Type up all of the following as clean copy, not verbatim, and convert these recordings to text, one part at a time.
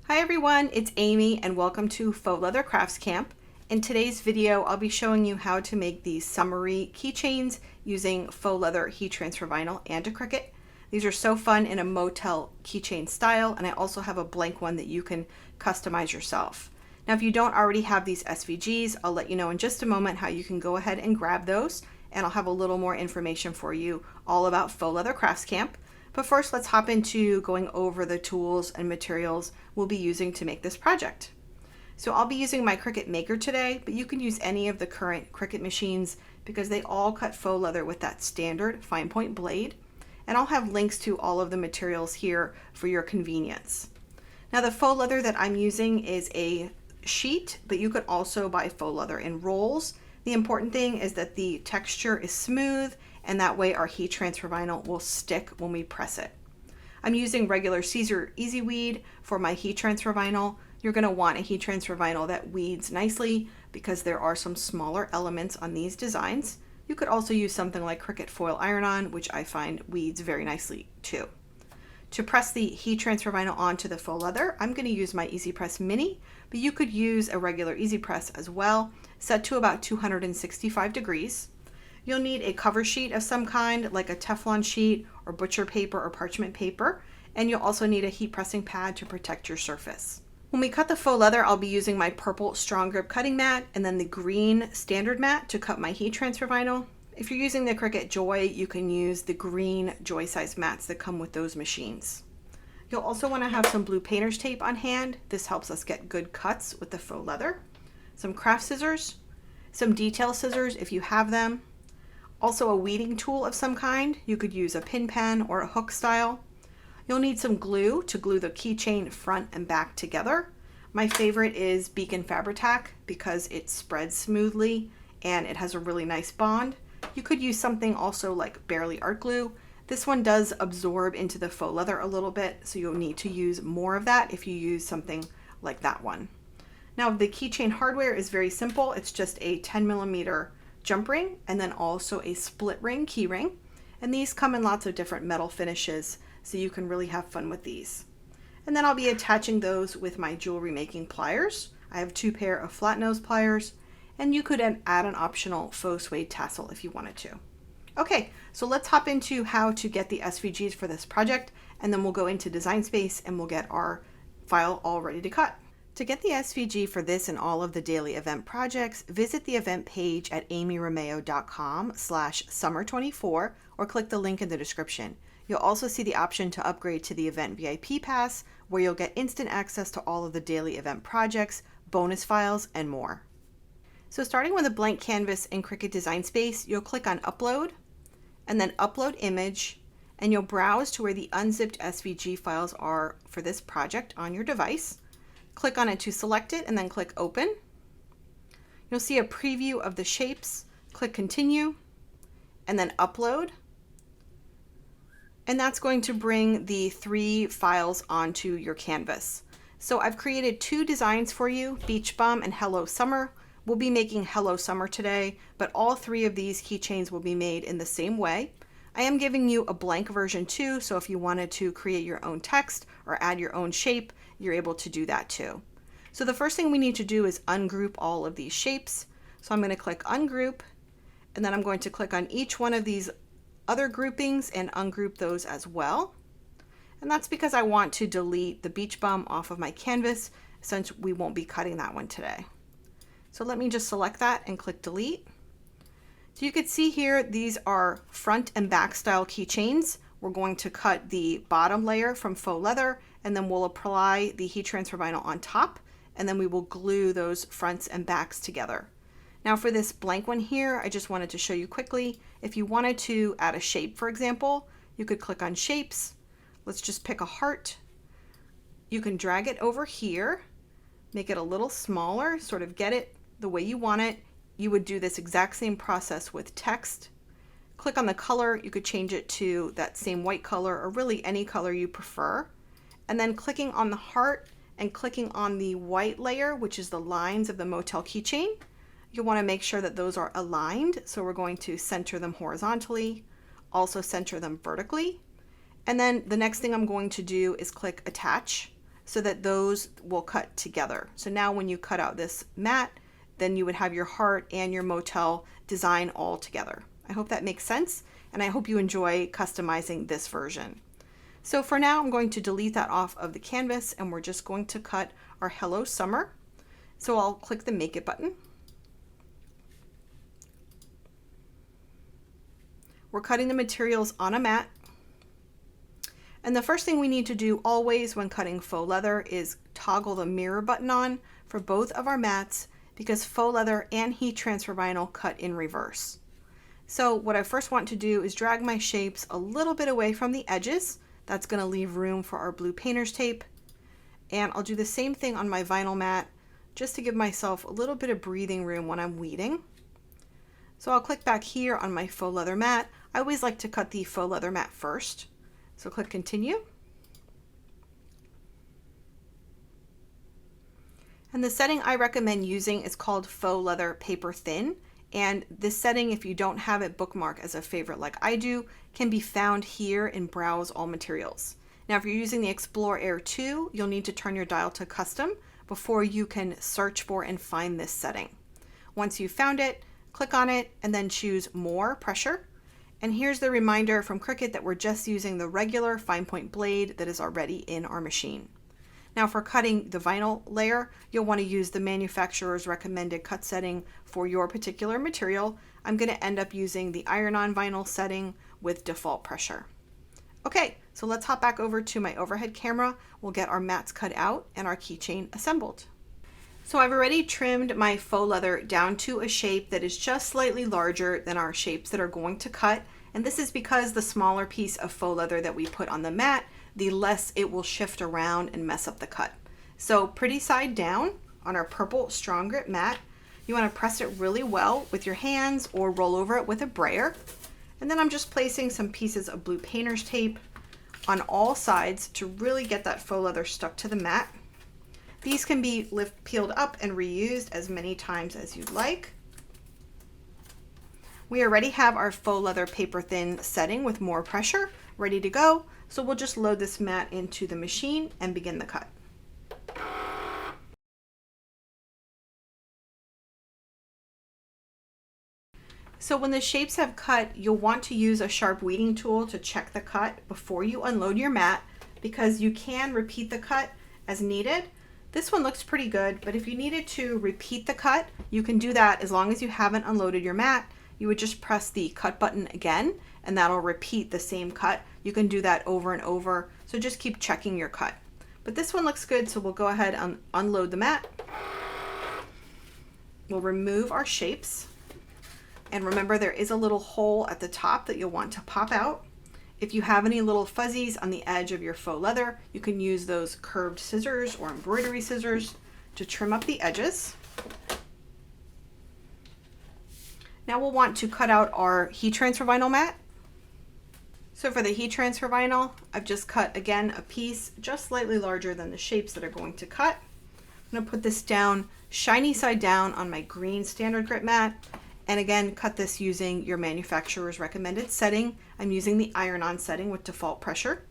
Hi everyone, it's Amy and welcome to Faux Leather Crafts Camp. In today's video, I'll be showing you how to make these summery keychains using faux leather heat transfer vinyl and a Cricut. These are so fun in a motel keychain style, and I also have a blank one that you can customize yourself. Now, if you don't already have these SVGs, I'll let you know in just a moment how you can go ahead and grab those, and I'll have a little more information for you all about Faux Leather Crafts Camp. But first, let's hop into going over the tools and materials we'll be using to make this project. So I'll be using my Cricut Maker today, but you can use any of the current Cricut machines because they all cut faux leather with that standard fine point blade. And I'll have links to all of the materials here for your convenience. Now, the faux leather that I'm using is a sheet, but you could also buy faux leather in rolls. The important thing is that the texture is smooth, and that way our heat transfer vinyl will stick when we press it. I'm using regular Caesar Easy Weed for my heat transfer vinyl. You're going to want a heat transfer vinyl that weeds nicely because there are some smaller elements on these designs. You could also use something like Cricut Foil Iron-On, which I find weeds very nicely too. To press the heat transfer vinyl onto the faux leather, I'm going to use my Easy Press Mini, but you could use a regular Easy Press as well, set to about 265 degrees. You'll need a cover sheet of some kind, like a Teflon sheet or butcher paper or parchment paper, and you'll also need a heat pressing pad to protect your surface. When we cut the faux leather, I'll be using my purple strong grip cutting mat and then the green standard mat to cut my heat transfer vinyl. If you're using the Cricut Joy, you can use the green Joy size mats that come with those machines. You'll also want to have some blue painter's tape on hand. This helps us get good cuts with the faux leather. Some craft scissors, some detail scissors if you have them. Also a weeding tool of some kind. You could use a pin pen or a hook style. You'll need some glue to glue the keychain front and back together. My favorite is Beacon Fabri-Tac because it spreads smoothly and it has a really nice bond. You could use something also like Barely Art Glue. This one does absorb into the faux leather a little bit, so you'll need to use more of that if you use something like that one. Now, the keychain hardware is very simple. It's just a 10mm jump ring and then also a split ring key ring. And these come in lots of different metal finishes, so you can really have fun with these. And then I'll be attaching those with my jewelry making pliers. I have 2 pair of flat nose pliers, and you could add an optional faux suede tassel if you wanted to. Okay, so let's hop into how to get the SVGs for this project, and then we'll go into Design Space and we'll get our file all ready to cut. To get the SVG for this and all of the daily event projects, visit the event page at amyromeo.com/summer24 or click the link in the description. You'll also see the option to upgrade to the event VIP pass, where you'll get instant access to all of the daily event projects, bonus files, and more. So starting with a blank canvas in Cricut Design Space, you'll click on Upload and then Upload Image, and you'll browse to where the unzipped SVG files are for this project on your device. Click on it to select it and then click Open. You'll see a preview of the shapes. Click Continue and then Upload. And that's going to bring the 3 files onto your canvas. So I've created 2 designs for you, Beach Bum and Hello Summer. We'll be making Hello Summer today, but all 3 of these keychains will be made in the same way. I am giving you a blank version too, so if you wanted to create your own text or add your own shape, you're able to do that too. So the first thing we need to do is ungroup all of these shapes. So I'm going to click Ungroup, and then I'm going to click on each one of these other groupings and ungroup those as well. And that's because I want to delete the beach bum off of my canvas since we won't be cutting that one today. So let me just select that and click Delete. So you can see here, these are front and back style keychains. We're going to cut the bottom layer from faux leather, and then we'll apply the heat transfer vinyl on top, and then we will glue those fronts and backs together. Now for this blank one here, I just wanted to show you quickly, if you wanted to add a shape, for example, you could click on Shapes. Let's just pick a heart. You can drag it over here, make it a little smaller, sort of get it the way you want it. You would do this exact same process with text. Click on the color. You could change it to that same white color or really any color you prefer. And then clicking on the heart and clicking on the white layer, which is the lines of the Motel Keychain, you'll want to make sure that those are aligned. So we're going to center them horizontally, also center them vertically. And then the next thing I'm going to do is click Attach. so that those will cut together. So now when you cut out this mat, then you would have your heart and your motel design all together. I hope that makes sense, and I hope you enjoy customizing this version. So for now, I'm going to delete that off of the canvas, and we're just going to cut our Hello Summer. So I'll click the Make It button. We're cutting the materials on a mat. And the first thing we need to do always when cutting faux leather is toggle the mirror button on for both of our mats, because faux leather and heat transfer vinyl cut in reverse. So what I first want to do is drag my shapes a little bit away from the edges. That's going to leave room for our blue painter's tape. And I'll do the same thing on my vinyl mat, just to give myself a little bit of breathing room when I'm weeding. So I'll click back here on my faux leather mat. I always like to cut the faux leather mat first. So click Continue. And the setting I recommend using is called Faux Leather Paper Thin. And this setting, if you don't have it bookmarked as a favorite like I do, can be found here in Browse All Materials. Now, if you're using the Explore Air 2, you'll need to turn your dial to Custom before you can search for and find this setting. Once you've found it, click on it and then choose More Pressure. And here's the reminder from Cricut that we're just using the regular fine point blade that is already in our machine. Now for cutting the vinyl layer, you'll want to use the manufacturer's recommended cut setting for your particular material. I'm going to end up using the iron-on vinyl setting with default pressure. Okay, so let's hop back over to my overhead camera. We'll get our mats cut out and our keychain assembled. So I've already trimmed my faux leather down to a shape that is just slightly larger than our shapes that are going to cut. And this is because the smaller piece of faux leather that we put on the mat, the less it will shift around and mess up the cut. So pretty side down on our purple strong grip mat, you want to press it really well with your hands or roll over it with a brayer. And then I'm just placing some pieces of blue painter's tape on all sides to really get that faux leather stuck to the mat. These can be peeled up and reused as many times as you'd like. We already have our faux leather paper thin setting with more pressure ready to go. So we'll just load this mat into the machine and begin the cut. So when the shapes have cut, you'll want to use a sharp weeding tool to check the cut before you unload your mat, because you can repeat the cut as needed. This one looks pretty good, but if you needed to repeat the cut, you can do that as long as you haven't unloaded your mat. You would just press the cut button again, and that'll repeat the same cut. You can do that over and over, so just keep checking your cut. But this one looks good, so we'll go ahead and unload the mat. We'll remove our shapes. And remember, there is a little hole at the top that you'll want to pop out. If you have any little fuzzies on the edge of your faux leather, you can use those curved scissors or embroidery scissors to trim up the edges. Now we'll want to cut out our heat transfer vinyl mat. So for the heat transfer vinyl, I've just cut again a piece just slightly larger than the shapes that are going to cut. I'm going to put this down shiny side down on my green standard grip mat. And again, cut this using your manufacturer's recommended setting. I'm using the iron-on setting with default pressure.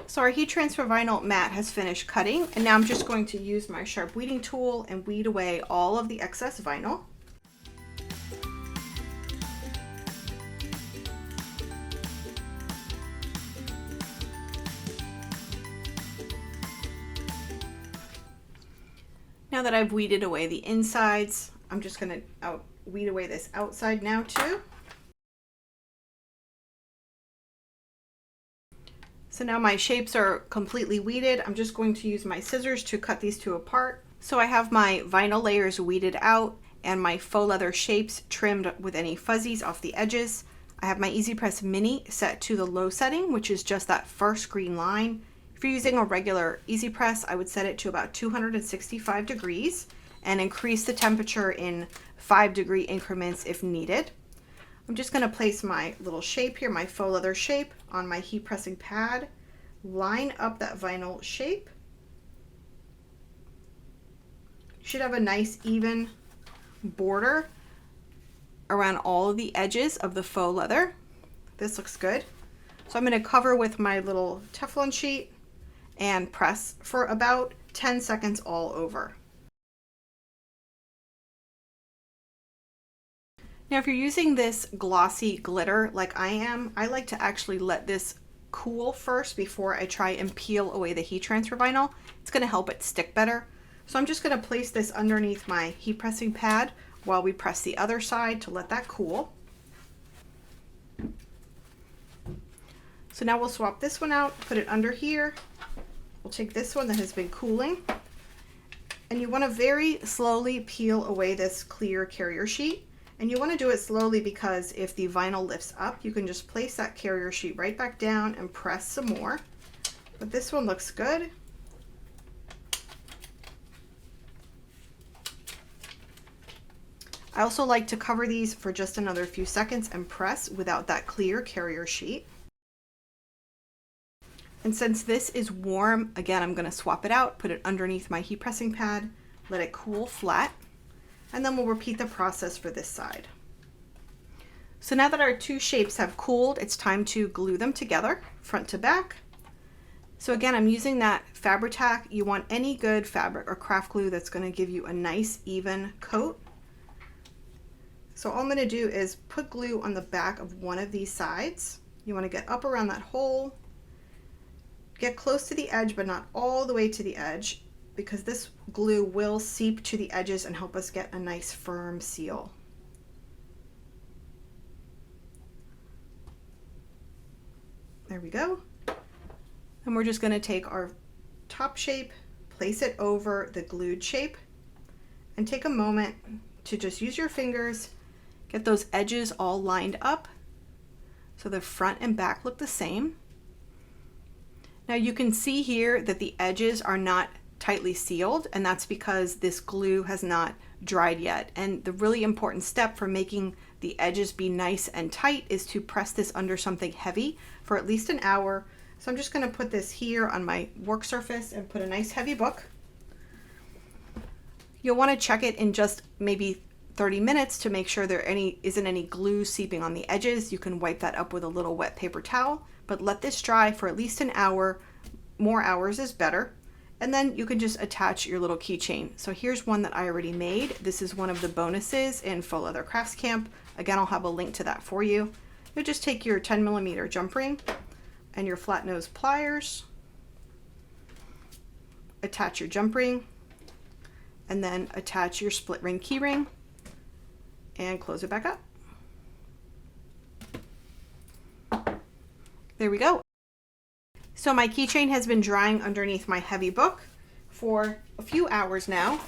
So our heat transfer vinyl mat has finished cutting, and now I'm just going to use my sharp weeding tool and weed away all of the excess vinyl. Now that I've weeded away the insides, I'm just going to weed away this outside now too. So now my shapes are completely weeded. I'm just going to use my scissors to cut these two apart. So I have my vinyl layers weeded out and my faux leather shapes trimmed with any fuzzies off the edges. I have my Easy Press Mini set to the low setting, which is just that first green line. If you're using a regular Easy Press, I would set it to about 265 degrees and increase the temperature in 5-degree increments if needed. I'm just going to place my little shape here, my faux leather shape, on my heat pressing pad, line up that vinyl shape. You should have a nice even border. around all of the edges of the faux leather. This looks good. So I'm going to cover with my little Teflon sheet and press for about 10 seconds all over. Now, if you're using this glossy glitter like I am, I like to actually let this cool first before I try and peel away the heat transfer vinyl. It's going to help it stick better. So I'm just going to place this underneath my heat pressing pad while we press the other side to let that cool. So now we'll swap this one out, put it under here. We'll take this one that has been cooling, and you want to very slowly peel away this clear carrier sheet. And you want to do it slowly because if the vinyl lifts up, you can just place that carrier sheet right back down and press some more. But this one looks good. I also like to cover these for just another few seconds and press without that clear carrier sheet. And since this is warm, again, I'm going to swap it out, put it underneath my heat pressing pad, let it cool flat. And then we'll repeat the process for this side. So now that our two shapes have cooled, it's time to glue them together, front to back. So again, I'm using that Fabri-Tac. You want any good fabric or craft glue that's going to give you a nice even coat. So all I'm going to do is put glue on the back of one of these sides. You want to get up around that hole, get close to the edge, but not all the way to the edge, because this glue will seep to the edges and help us get a nice firm seal. There we go. And we're just going to take our top shape, place it over the glued shape, and take a moment to just use your fingers, get those edges all lined up so the front and back look the same. Now you can see here that the edges are not tightly sealed, and that's because this glue has not dried yet. And the really important step for making the edges be nice and tight is to press this under something heavy for at least an hour. So I'm just going to put this here on my work surface and put a nice heavy book. You'll want to check it in just maybe 30 minutes to make sure there isn't any glue seeping on the edges. You can wipe that up with a little wet paper towel, but let this dry for at least an hour. More hours is better. And then you can just attach your little keychain. So here's one that I already made. This is one of the bonuses in Faux Leather Crafts Camp. Again, I'll have a link to that for you. You'll just take your 10mm jump ring and your flat nose pliers, attach your jump ring, and then attach your split ring key ring and close it back up. There we go. So my keychain has been drying underneath my heavy book for a few hours now,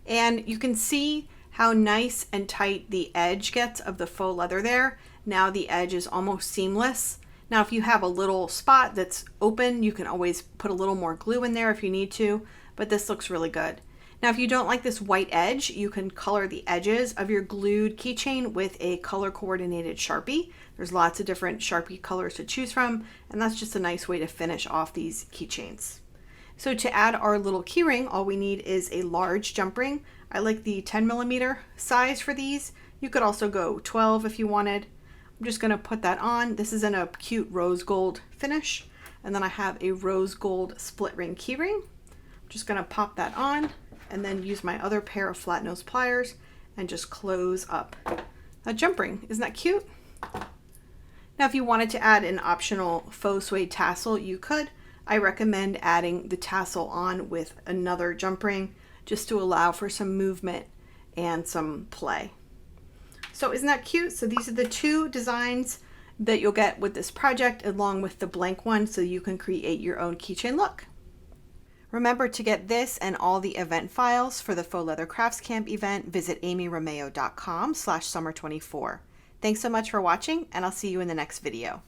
and you can see how nice and tight the edge gets of the faux leather there. Now the edge is almost seamless. Now if you have a little spot that's open, you can always put a little more glue in there if you need to, but this looks really good. Now if you don't like this white edge, you can color the edges of your glued keychain with a color coordinated Sharpie. There's lots of different Sharpie colors to choose from, and that's just a nice way to finish off these keychains. So to add our little key ring, all we need is a large jump ring. I like the 10mm size for these. You could also go 12 if you wanted. I'm just going to put that on. This is in a cute rose gold finish, and then I have a rose gold split ring key ring. I'm just going to pop that on and then use my other pair of flat nose pliers and just close up a jump ring. Isn't that cute? Now if you wanted to add an optional faux suede tassel, you could. I recommend adding the tassel on with another jump ring just to allow for some movement and some play. So isn't that cute? So these are the two designs that you'll get with this project, along with the blank one, so you can create your own keychain look. Remember, to get this and all the event files for the Faux Leather Crafts Camp event, visit amyromeo.com/summer24. Thanks so much for watching, and I'll see you in the next video.